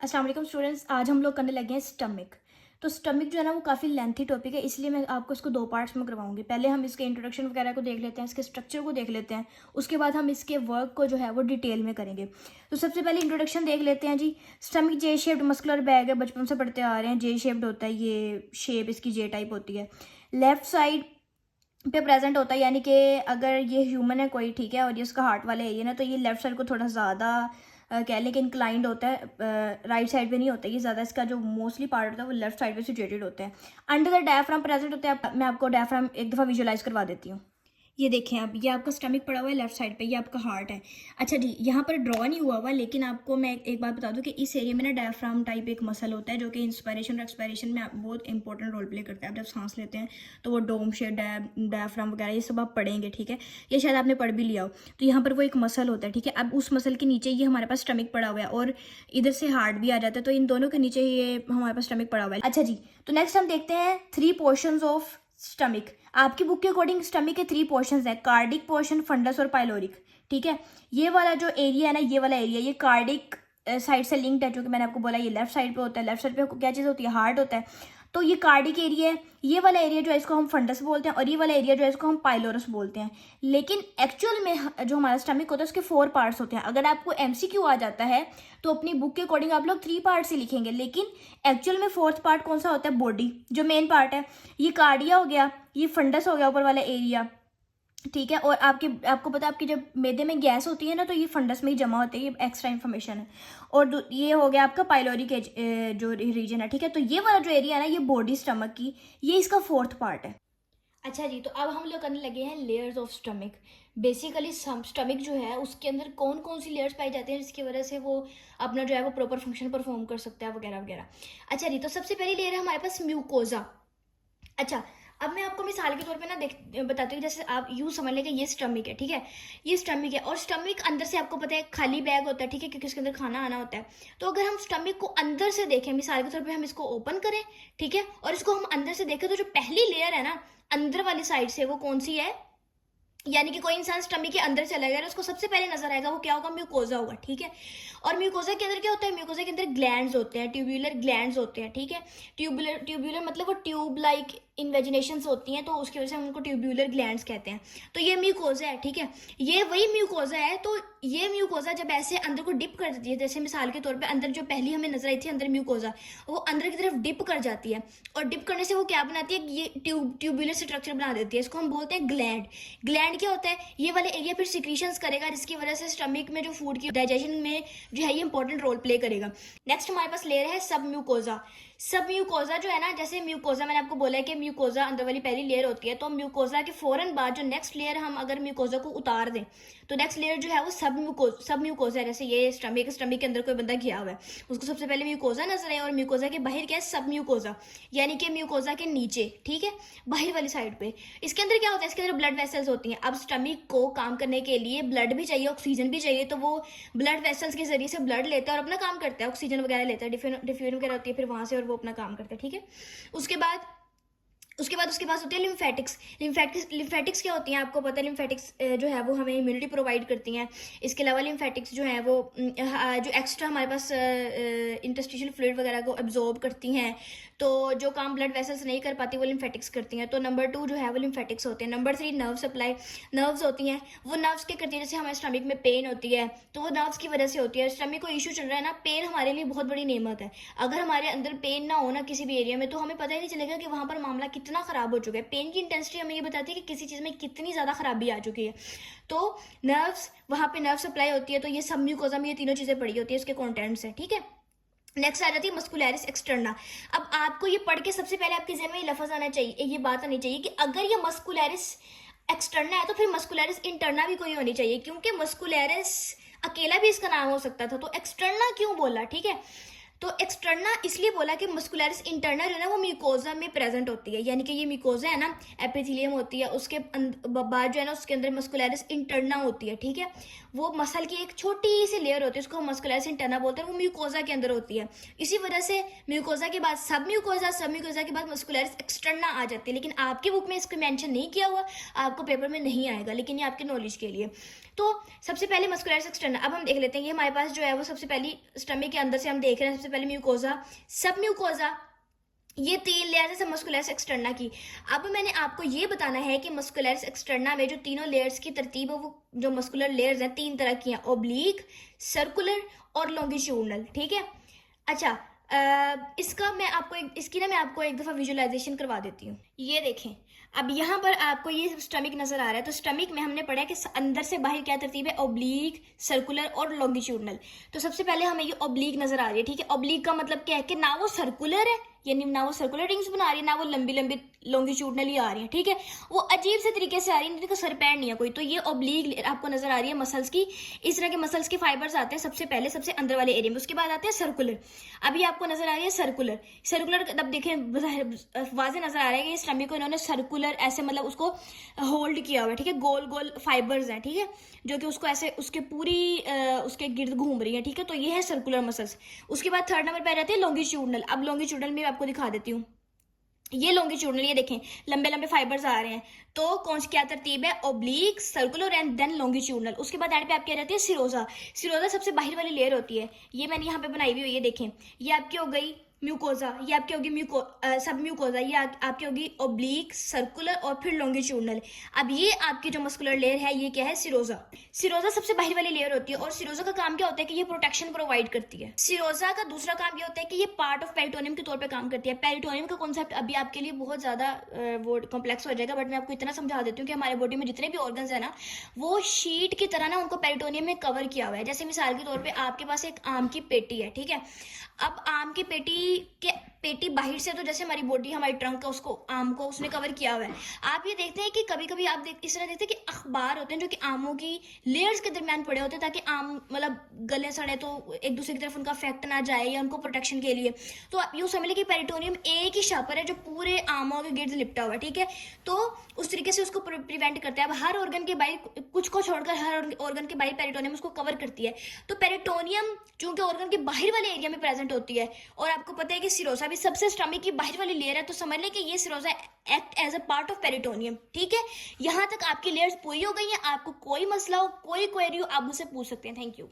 अस्सलाम वालेकुम स्टूडेंट्स। आज हम लोग करने लगे हैं स्टमक। तो स्टमक जो है ना वो काफ़ी लेंथी टॉपिक है, इसलिए मैं आपको इसको दो पार्ट्स में करवाऊंगी। पहले हम इसके इंट्रोडक्शन वगैरह को देख लेते हैं, इसके स्ट्रक्चर को देख लेते हैं, उसके बाद हम इसके वर्क को जो है वो डिटेल में करेंगे। तो सबसे पहले इंट्रोडक्शन देख लेते हैं जी। Stomach J shaped muscular bag है, बचपन से पढ़ते आ रहे हैं। जे शेप्ड होता है, ये शेप इसकी जे टाइप होती है। लेफ्ट साइड पे प्रेजेंट होता है, यानी कि अगर ये ह्यूमन है कोई, ठीक है, और ये उसका हार्ट वाला एरिया ना, तो ये लेफ्ट साइड को थोड़ा ज़्यादा कह लें कि इंक्लाइंड होता है, राइट साइड पे नहीं होता। ये ज़्यादा इसका जो मोस्टली पार्ट होता है वो लेफ्ट साइड पे सिचुएटेड होते हैं। अंडर द डायफ्राम प्रेजेंट होते हैं। मैं आपको डायफ्राम एक दफ़ा विजुलाइज करवा देती हूँ। ये देखें आप, ये आपका स्टमक पड़ा हुआ है लेफ्ट साइड पे, ये आपका हार्ट है। अच्छा जी, यहाँ पर ड्रॉ नहीं हुआ हुआ, लेकिन आपको मैं एक बात बता दूं कि इस एरिया में ना डायफ्राम टाइप एक मसल होता है जो कि इंस्पायरेशन और एक्सपायरेशन में बहुत इंपॉर्टेंट रोल प्ले करता है। आप जब सांस लेते हैं तो वो डोम शेप, डायफ्राम वगैरह ये सब आप पढ़ेंगे, ठीक है। ये शायद आपने पढ़ भी लिया हो। तो यहाँ पर वो एक मसल होता है, ठीक है। अब उस मसल के नीचे ये हमारे पास स्टमक पड़ा हुआ है और इधर से हार्ट भी आ जाता है, तो इन दोनों के नीचे ये हमारे पास स्टमक पड़ा हुआ है। अच्छा जी, तो नेक्स्ट हम देखते हैं 3 पोर्शंस ऑफ स्टमक। आपकी बुक के अकॉर्डिंग स्टमक के 3 पोर्शंस है, कार्डिक पोर्शन, फंडस और पाइलोरिक, ठीक है। ये वाला जो एरिया है ना, ये वाला एरिया, ये कार्डिक साइड से लिंक्ड है, जो कि मैंने आपको बोला ये लेफ्ट साइड पे होता है। लेफ्ट साइड पे क्या चीज़ होती है? हार्ट होता है। तो ये कार्डिक एरिया है। ये वाला एरिया जो है इसको हम फंडस बोलते हैं, और ये वाला एरिया जो है इसको हम पाइलोरस बोलते हैं। लेकिन एक्चुअल में जो हमारा स्टमक होता है उसके 4 पार्ट्स होते हैं। अगर आपको एमसीक्यू आ जाता है तो अपनी बुक के अकॉर्डिंग आप लोग 3 पार्ट से लिखेंगे, लेकिन एक्चुअल में 4th पार्ट कौन सा होता है? बॉडी, जो मेन पार्ट है। ये कार्डिया हो गया, ये फंडस हो गया ऊपर वाला एरिया, ठीक है। और आपको पता है, आपकी जब मैदे में गैस होती है ना, तो ये फंडस में ही जमा होती है, ये एक्स्ट्रा इन्फॉर्मेशन है। और ये हो गया आपका पाइलोरिक जो रीजन है, ठीक है। तो ये वाला जो एरिया है ना, ये बॉडी स्टमक की, ये इसका 4th पार्ट है। अच्छा जी, तो अब हम लोग करने लगे हैं layers of stomach. Basically stomach जो है उसके अंदर कौन कौन सी लेयर्स पाई जाती हैं जिसकी वजह से वो अपना जो है वो प्रॉपर फंक्शन परफॉर्म कर सकता है, वगैरह वगैरह। अच्छा जी, तो सबसे पहली लेयर है हमारे पास म्यूकोजा। अच्छा, अब मैं आपको मिसाल के तौर पे ना बताती हूँ। जैसे आप यूँ समझ लें कि ये स्टमक है, ठीक है। ये स्टमक है और स्टमक अंदर से आपको पता है खाली बैग होता है, ठीक है, क्योंकि उसके अंदर खाना आना होता है। तो अगर हम स्टमक को अंदर से देखें, मिसाल के तौर पे हम इसको ओपन करें, ठीक है, और इसको हम अंदर से देखें, तो जो पहली लेयर है ना अंदर वाली साइड से, वो कौन सी है? यानी कि कोई इंसान स्टमक के अंदर चला गया, उसको सबसे पहले नजर आएगा वो क्या होगा? म्यूकोजा होगा, ठीक है। और म्यूकोजा के अंदर क्या होता है? म्यूकोजा के अंदर ग्लैंड्स होते हैं, ट्यूब्यूलर ग्लैंड्स होते हैं, ठीक है। ट्यूब्यूलर मतलब वो ट्यूब लाइक इन्वेजिनेशंस होती हैं, तो उसकी वजह से हम उनको ट्यूब्यूलर ग्लैंड्स कहते हैं। तो ये म्यूकोजा है, ठीक है। ये वही म्यूकोजा है। तो ये म्यूकोजा जब ऐसे अंदर को डिप कर देती है, जैसे मिसाल के तौर पे अंदर जो पहली हमें नजर आई थी अंदर म्यूकोजा, वो अंदर की तरफ डिप कर जाती है, और डिप करने से वो क्या बनाती है? ये ट्यूब्यूलर स्ट्रक्चर बना देती है। इसको हम बोलते हैं ग्लैंड। ग्लैंड क्या होता है? ये वाले एरिया फिर सिक्रीशंस करेगा, जिसकी वजह से स्टमक में जो फूड की डाइजेशन में जो है ये इंपॉर्टेंट रोल प्ले करेगा। नेक्स्ट हमारे पास लेयर है सब म्यूकोजा। सब म्यूकोजा जो है ना, जैसे म्यूकोजा मैंने आपको बोला है कि म्यूकोजा अंदर वाली पहली लेयर होती है, तो म्यूकोजा के फौरन बाद जो नेक्स्ट लेयर, हम अगर म्यूकोजा को उतार दें तो नेक्स्ट लेयर जो है वो सब म्यूकोजा है। जैसे ये स्टमक के अंदर कोई बंदा गया हुआ है, उसको सबसे पहले म्यूकोजा नजर है, और म्यूकोजा के बाहर क्या है? सब म्यूकोजा, यानी कि म्यूकोजा के नीचे, ठीक है, बाहर वाली साइड पे। इसके अंदर क्या होता है? इसके अंदर ब्लड वेसल्स होती हैं। अब स्टमक को काम करने के लिए ब्लड भी चाहिए, ऑक्सीजन भी चाहिए, तो वो ब्लड वेसल्स के जरिए से ब्लड लेता है और अपना काम करता है, ऑक्सीजन वगैरह लेता है, डिफ्यूजन वगैरह होती है फिर वहां से, और वो अपना काम करता है, ठीक है। उसके पास होती है लिम्फेटिक्स। लिम्फेटिक्स क्या होती हैं? आपको पता है लिम्फेटिक्स जो है वो हमें इम्यूनिटी प्रोवाइड करती हैं। इसके अलावा लिम्फेटिक्स जो है वो जो एक्स्ट्रा हमारे पास इंटरस्टिशियल फ्लूइड वगैरह को एब्जॉर्ब करती हैं, तो जो काम ब्लड वेसल्स नहीं कर पाती वो लिम्फेटिक्स करती हैं। तो नंबर 2 जो है वो लिम्फेटिक्स होते हैं। Number 3 nerve supply. नर्व्स होती हैं, वो नर्व्स क्या करती है? जैसे हमारे स्टमक में पेन होती है, तो वो नर्व्स की वजह से होती है। स्टमक को इशू चल रहा है ना, पेन हमारे लिए बहुत बड़ी नेमत है। अगर हमारे अंदर पेन ना हो ना किसी भी एरिया में, तो हमें पता ही नहीं चलेगा कि वहां पर मामला कितना खराब हो चुका है। पेन की इंटेंसिटी हमें ये बताती है कि किसी चीज में कितनी ज्यादा खराबी आ चुकी है। तो नर्व्स, वहां पे नर्व सप्लाई होती है, तो ये सब म्यूकोजा में ये तीनों चीजें पड़ी होती है, इसके कॉन्टेंट्स है, ठीक है। नेक्स्ट आ जाती है मस्कुलैरिस एक्सटर्ना। अब आपको ये पढ़ के सबसे पहले आपके जहन में ये लफ्ज आना चाहिए, ये बात आनी चाहिए कि अगर ये मस्कुलैरिस एक्सटर्ना है तो फिर मस्कुलैरिस इंटरना भी कोई होनी चाहिए, क्योंकि मस्कुलैरिस अकेला भी इसका नाम हो सकता था, तो एक्सटर्ना क्यों बोला? ठीक है, तो एक्सटर्ना इसलिए बोला कि मस्कुलैरिस इंटरना जो है ना वो म्यूकोजा में प्रेजेंट होती है, यानी कि ये म्यूकोजा है ना, एपिथेलियम होती है, उसके बाद जो है ना उसके अंदर मस्कुलैरिस इंटरना होती है, ठीक है। वो मसल की एक छोटी सी लेयर होती है, उसको मस्कुलैरिस इंटरना बोलते हैं, वो म्यूकोजा के अंदर होती है। इसी वजह से म्यूकोजा के बाद सब म्यूकोजा के बाद मस्कुलैरिस एक्सटर्ना आ जाती है, लेकिन आपकी बुक में इसको मेंशन नहीं किया हुआ, आपको पेपर में नहीं आएगा, लेकिन ये आपके नॉलेज के लिए। तो सबसे पहले मस्कुलैरिस एक्सटर्ना अब हम देख लेते हैं। ये हमारे पास जो है वो सबसे पहली स्टमक के अंदर से हम देख रहे हैं, सबसे पहले म्यूकोजा, सब म्यूकोजा, ये 3 लेयर्स है मस्कुलरिस एक्सटर्ना की। अब मैंने आपको ये बताना है कि मस्कुलरिस एक्सटर्ना में जो तीनों लेयर्स की तरतीब है वो जो मस्कुलर लेयर्स हैं 3 तरह की हैं, ओब्लिक, सर्कुलर और लॉन्गिट्यूडनल, ठीक है। अच्छा, इसका मैं आपको मैं आपको एक दफ़ा विजुअलाइजेशन करवा देती हूँ। ये देखें, अब यहाँ पर आपको ये स्टमक नज़र आ रहा है, तो स्टमक में हमने पढ़ा है कि अंदर से बाहर क्या तरतीब है, ओब्लिक, सर्कुलर और लॉन्गिट्यूडनल। तो सबसे पहले हमें ये ओब्लिक नज़र आ रही है, ठीक है। ओब्लिक का मतलब क्या है कि ना वो सर्कुलर है, यानी ना वो सर्कुलर रिंग्स बना रही है, ना वो लंबी लंबी लॉन्गिट्यूडनली आ रही है, ठीक है। वो अजीब से तरीके से आ रही है, इनका सर पैर नहीं है कोई। तो ये ओब्लिक आपको नजर आ रही है मसल्स की। इस तरह के मसल्स के फाइबर्स आते हैं सबसे पहले सबसे अंदर वाले एरिया में, उसके बाद आते हैं सर्कुलर। अभी आपको नजर आ रही है सर्कुलर। सर्कुलर तब देखें वाजे नजर आ रहा है कि इस स्टमक को इन्होंने सर्कुलर ऐसे मतलब उसको होल्ड किया हुआ है, ठीक है। गोल गोल फाइबर्स हैं, ठीक है, जो कि उसको ऐसे उसके पूरी उसके गिर्द घूम रही है, ठीक है। तो ये है सर्कुलर मसल्स। उसके बाद थर्ड नंबर पे आ जाती है लॉन्गिट्यूडनल। अब लॉन्गिट्यूडनल में आपको दिखा देती हूँ, ये लॉन्गिट्यूडनल, ये देखें लंबे लंबे फाइबर्स आ रहे हैं। तो कौन सी क्या तरतीब है, oblique, circular and then longitudinal. उसके बाद एंड पे आपकी आ जाती है सिरोजा। सिरोजा सबसे बाहर वाली लेयर होती है, ये मैंने यहाँ पे बनाई हुई है, ये देखें। ये आपकी हो गई म्यूकोजा, ये आपकी होगी सब म्यूकोजा, ये आपकी होगी ओब्लिक, सर्कुलर और फिर लॉन्गिट्यूडनल। अब ये आपकी जो मस्कुलर लेयर है ये क्या है, सिरोजा। सिरोजा सबसे बाहर वाली लेयर होती है और सिरोजा का काम क्या होता है कि ये प्रोटेक्शन प्रोवाइड करती है। सिरोजा का दूसरा काम ये होता है कि ये पार्ट ऑफ पेरिटोनियम के तौर पे काम करती है। पेरिटोनियम का कॉन्सेप्ट अभी आपके लिए बहुत ज्यादा वो कॉम्प्लेक्स हो जाएगा, बट मैं आपको इतना समझा देती हूँ कि हमारे बॉडी में जितने भी ऑर्गन्स है ना, वो शीट की तरह ना उनको पेरिटोनियम में कवर किया हुआ है। जैसे मिसाल के तौर पे आपके पास एक आम की पेटी है, ठीक है। अब आम की पेटी बाहर से तो जैसे हमारी बॉडी हमारी ट्रंक है उसको आम को उसने कवर किया हुआ है। आप ये देखते हैं कि कभी कभी आप इस तरह देखते हैं कि अखबार होते हैं जो कि आमों की लेयर्स के दरमियान पड़े होते हैं ताकि आम मतलब गले सड़े तो एक दूसरे की तरफ उनका इफेक्ट ना जाए या उनको प्रोटेक्शन के लिए। तो आप यूँ समझ लें कि पेरिटोनियम एक ही शापर है जो पूरे आमों के गिर्द लिपटा हुआ है, ठीक है। तो उस तरीके से उसको प्रिवेंट करता है। अब हर ऑर्गन के बाहर कुछ को छोड़कर हर ऑर्गन के बाहर पेरिटोनियम उसको कवर करती है। तो पेरिटोनियम चूंकि ऑर्गन के बाहर वाले एरिया में प्रेजेंट होती है और आपको पता है कि सिरोसा भी सबसे स्टमक की बाहर वाली लेयर है, तो समझ लें कि ये serosa act as a part of peritoneum, ठीक है। यहां तक आपकी लेयर्स पूरी हो गई हैं। आपको कोई मसला हो, कोई क्वेरी हो, आप मुझसे पूछ सकते हैं। Thank you.